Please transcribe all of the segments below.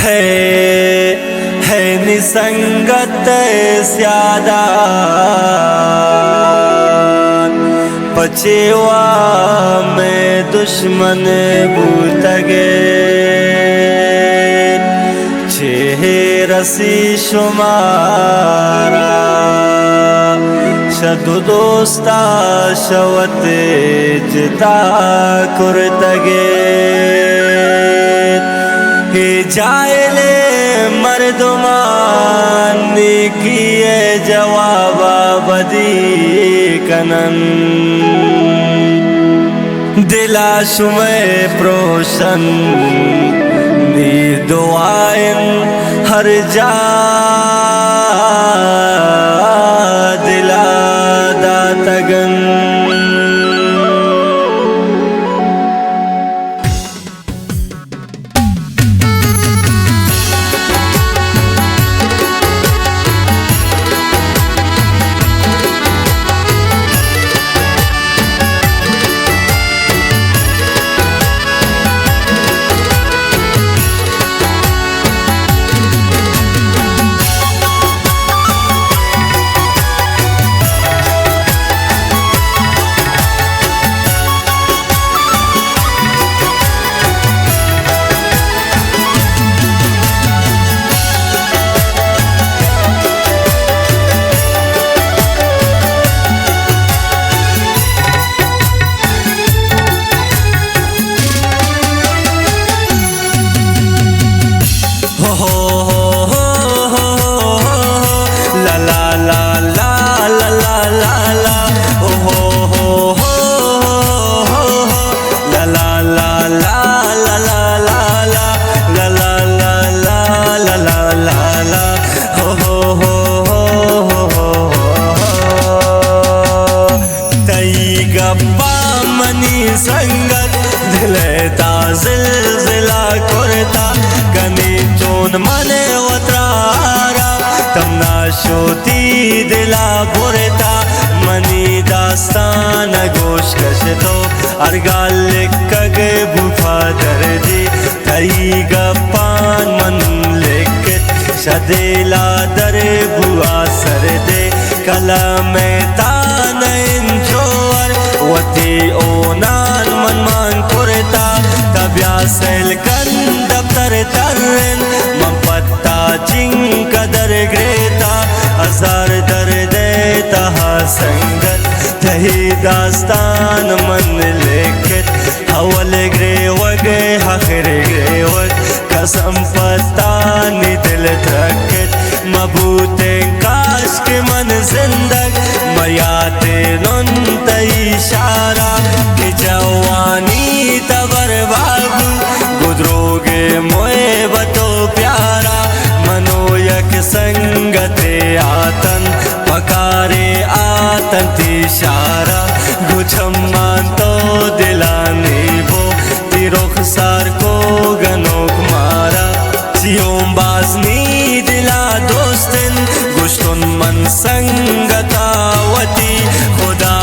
है निसंगत स्यादा पचेवा में दुश्मन बूतगे रसी शुमारा शदु दोस्ता शवत जिता कुर्तगे हे जायले मर्दुमान किए जवाबा बदी कनन दिला शुमे प्रोशन नी दुआएं हर जा दिला दातगन संगत दिलता जिलजिला कुरता कनी चोन मने वत्रारा तमना शोती दिला बुरता मनी दास्तान गोश कशतो अर्गाल कगे बुफा दर्दी तई गपान मन लिखत शदेला दर बुआ सरदे कला में तान इंजोर वती ओनान मन मान कुरता तब्या सेल कन दफ्तर तरन मन पत्ता जिंग कदर ग्रेता हजार दर देता हा संगत तही दास्तान मन लिखत हवल ग्रे वगे हखरे ग्रे वग कसम पत्ता नि दिल धड़कत मबूते काश के मन जिंदग मयाते नुन इशारा कि जवानी तबर बाबू गुदरोगे मोए बतो प्यारा मनोयक संगते आतन पकारे आतन तिशारा गुछम मान तो दिलाने वो तिरोख सार को गनोक मारा सियों बाजनी दिला दोस्तन गुश्तुन मन संगतावती खुदा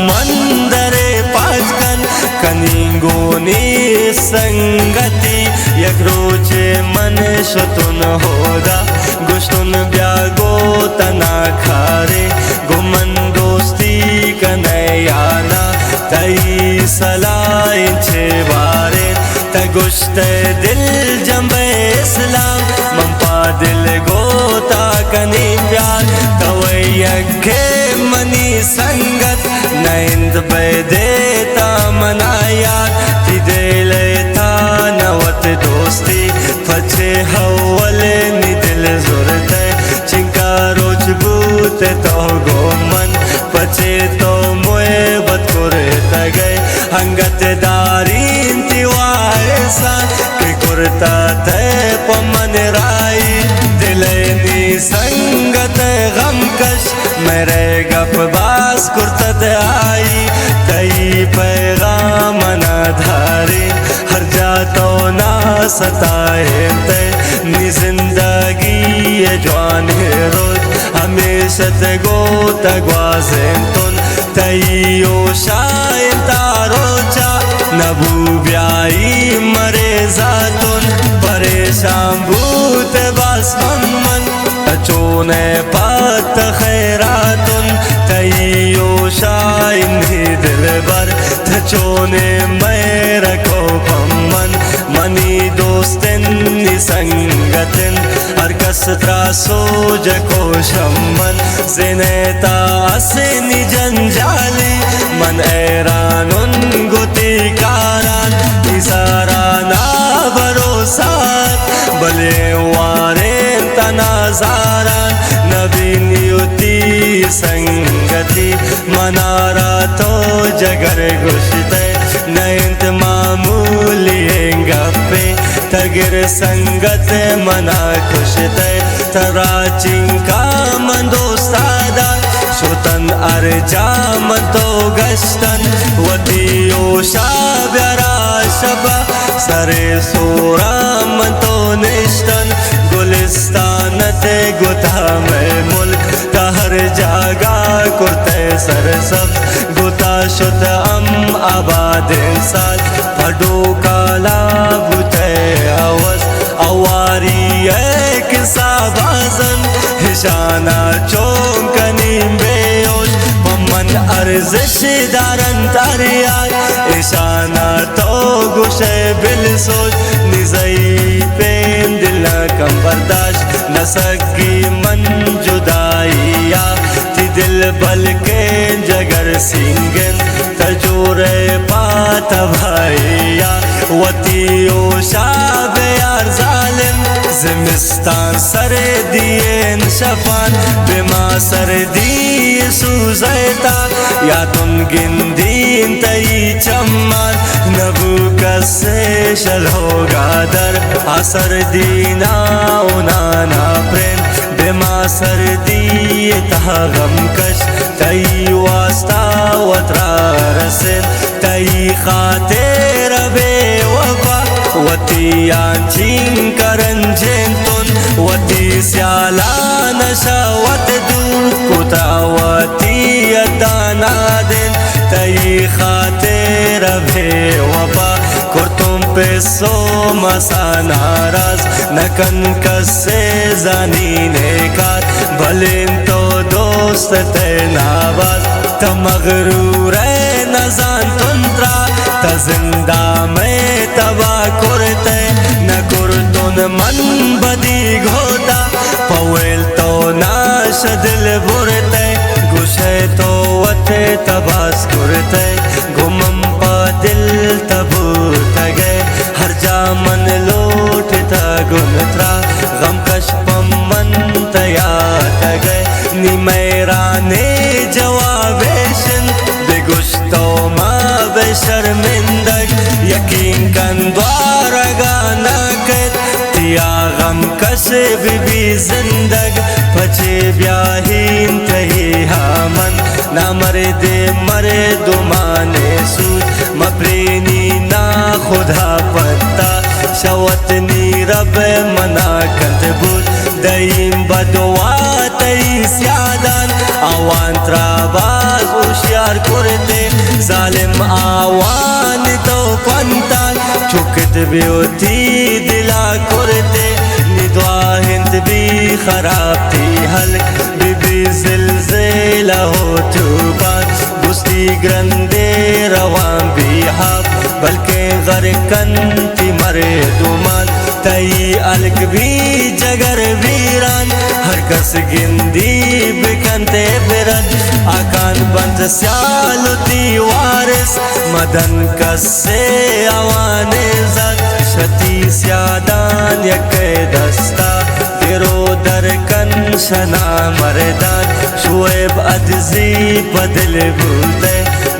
मंदरे पाचकन कनिंगोनी संगति यक रोजे मन शतुन होदा गुश्तुन ब्यागो तना खारे गुमन दोस्ती कनयाना तई सलाइन छे बारे तगुश्त दिल जंबे इस्लाम मंपा दिल गोता कनी प्यार तवैयके मनी संगत नैंद पे देता मनाया तिदे लेता नवत दोस्ती फचे हवले नि दिल जुरते चिंकारोच बूते तो गो मन पचे तो मोए बतकुरे तगे हंगत दारीन तिवायसा कि कुरता ते पमन राई दिलेनी संगत गमकश मेरे गप बास कुर्तत आई तई पैगाम ना धारी हर जातो ना सताए ते नि जिंदगी ये जवान है रोज हमेशा ते गो तगवाजें तुन तई ओ शायद तारोचा नबू ब्याई मरे जातुन परे परेशान भूत बास मन चोने पात खैरातुन तैयो शाइन ही दिलबर चोने मैं रखो पम्मन मनी दोस्तिन संगतिन हर कसत्रा सोज को शम्मन जिनेता असनी जंजाली मन ऐरानुन गुती कारान इसारा ना भरोसा भले वारें तनाजारान नबीन युति संगति मनारा तो जगर गुश्ते नयंत मामूली गप्पे तगिर संगत मना खुशते तरा चिंका मन दोस्तादा सुतन अर्जा मन तो गश्तन वतियो शाब्यारा शबा सरे सोरा मन तो निश्तन गुलिस्तान ते गुता में मुल्क हर जागा कुर्ते सर सब गुता शुद्ध आबाद साल पडो काला बुते आवाज अवारी एक साबाजन हिशाना चौंकनी बेयोश ममन अर्जिश दारन तारिया ईशाना तो गुशे बिल सोच निजई पेन दिल कम बर्दाश्त न सकी मन जुदाइया ती दिल बल के जगर सिंगन तजोरे पात भाइया वतियो शाब यार जालिम जिमिस्तान सरे दिएन शफान बिमा सर्दी सूजैता या तुम गिंदीन तई चम्मान नबू कसे शल होगा दर असर दीना उनाना प्रेम बिमा सर्दी तहा गमकश तई वास्ता वतरा रसिन तई खातिर बे वफा वती आंचिन करंजेन तुन वती स्याला नशावत दूर कुतावती अदाना दिन तई खातिर बे वफा कुर्तुम पे सो मसा नाराज नकन कसे जानी नेकार भलेन तो दोस्त ते नाबाज तमगरूर नजान तुंद्रा तजिंदा में तबा कुरते न कुर्तुन मन बदी घोता पवेल तो नाश दिल बुरते गुशे तो वते तबास कुरते गुमम पा दिल तबूर तगे हर जामन लोटता गुनत्रा गम कश पम्मन तया तगे नी मैराने जवाबेशन बेगुश्तो मा बेशर्मिंदग यकीन कन द्वारगा नकत तिया गम कसे भी जिंदग पचे ब्याहीन तही हामन ना मरे दे मरे दुमाने सूद मप्रेनी ना खुदा पत्ता शवतनी रब मना कतबुत दईम बदवा तई स्यादान आवान त्राबाज होशियार कुरते जालिम आवान तो पंतान चुकत बेउती दिला कुरते निदवा हिंद भी खराब थी हल्क बीबी जिलजिला हो तूफान गुस्ती ग्रंदे रवान भी हाफ बल्कि गरकन ती मरे दुमान तई अलग भी जगर वीरान हर कस गिंदी बिकनते बिरन आकान बंद स्यालुती वारिस मदन कसे आवाने जग शती स्यादान यके दस्ता गिरो दरकन शना मरदान शुएब अदजी बदल भूलते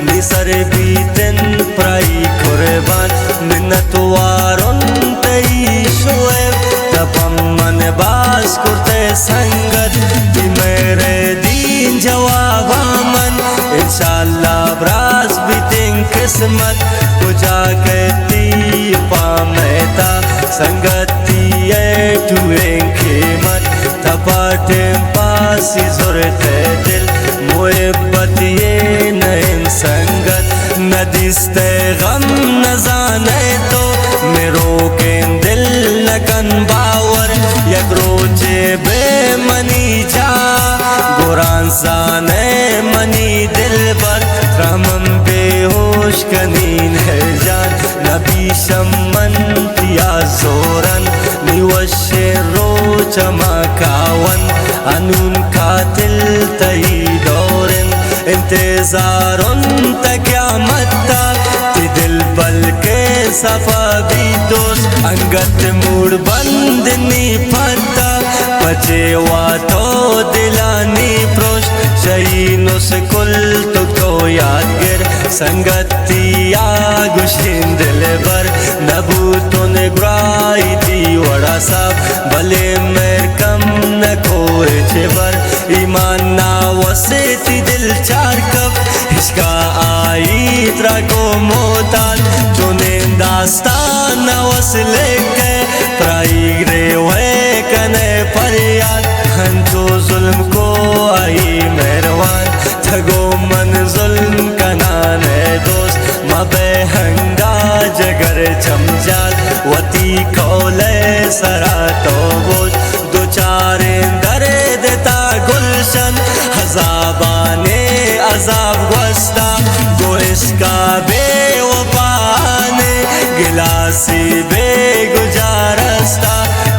निसर बीतन प्राई कुर्बान मिन्नत वारुन तई शुएब तपम मन बास कुर्ते संगत दी मेरे दीन जवाब मन इंशाअल्लाह ब्रास बीतें किस्मत कुजा कहती पामेता संगती तुएं खिमत तपाटे पासी जोरते दिल मोहब्बत ये नयन संगत नदिस्ते गम न जाने तो मेरो के दिल नकन बावर यक रोचे बेमनी जा गुरान साने मनी दिल बर रमम बेहोश कनीन है जान नबी शमन तिया जोरन निवशे रोच मकावन अनून कातिल तई दौरन इंतजारुन तक़यामत तक दिल बल के सफा भी दोस्त अंगत मूड बंदनी पड़ता बचे वा तो दिलानी प्रोश शहीनों से कुल तो यादगिर संगतिया गुशिन दिल बर नबूतों ने ग्राई दी वड़ा साब भले मेर कम न खोए छेबर ईमान ना वसे ती दिल चार कब इसका आई त्रा को मोताल चुने दास्तान वसले के प्राई रे वे कने पर याद हंचो जुल्म को आई मेहरबान थगो मन जुल्म कनाने दोस्त मबे हंगा जगर चमजाल वती कौले सरा तो बोझ दो चारे दरे देता गुलशन हजाबाने अजाब वस्ता गो इसका बेवफाने गिलासी बेगुजारस्ता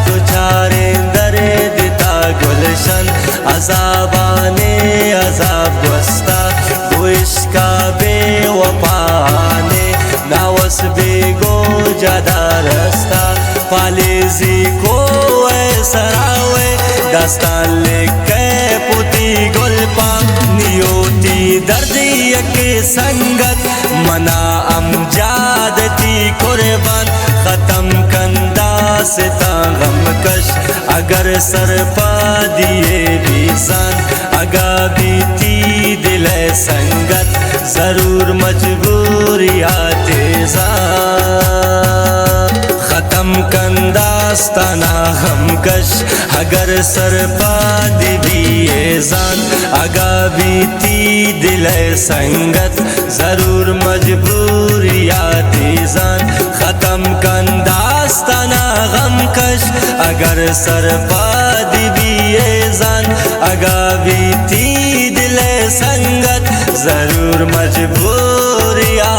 दो चारे दरे देता गुलशन अजाबाने अजाब वस्ता गो इसका बेवफाने नावस बेगो ज्यादा रस्ता पालेजी को सरावे दास्तान लेके पुती गुलपा नियोती दर्दी के संगत मना अमजादती कुर्बान खत्म कंदा से गमकश अगर सर पा दिए बीसान अगा बीती दिल संगत जरूर मजबूरियाते खत्म कंदास्ताना हमकश अगर सर पा दिबी जान अगा बीती दिल संगत जरूर मजबूरियाती जान खत्म कंदास्ताना गमकश अगर सर पा दिबी जान अगा बीती दिल संगत जरूर मजबूरियाती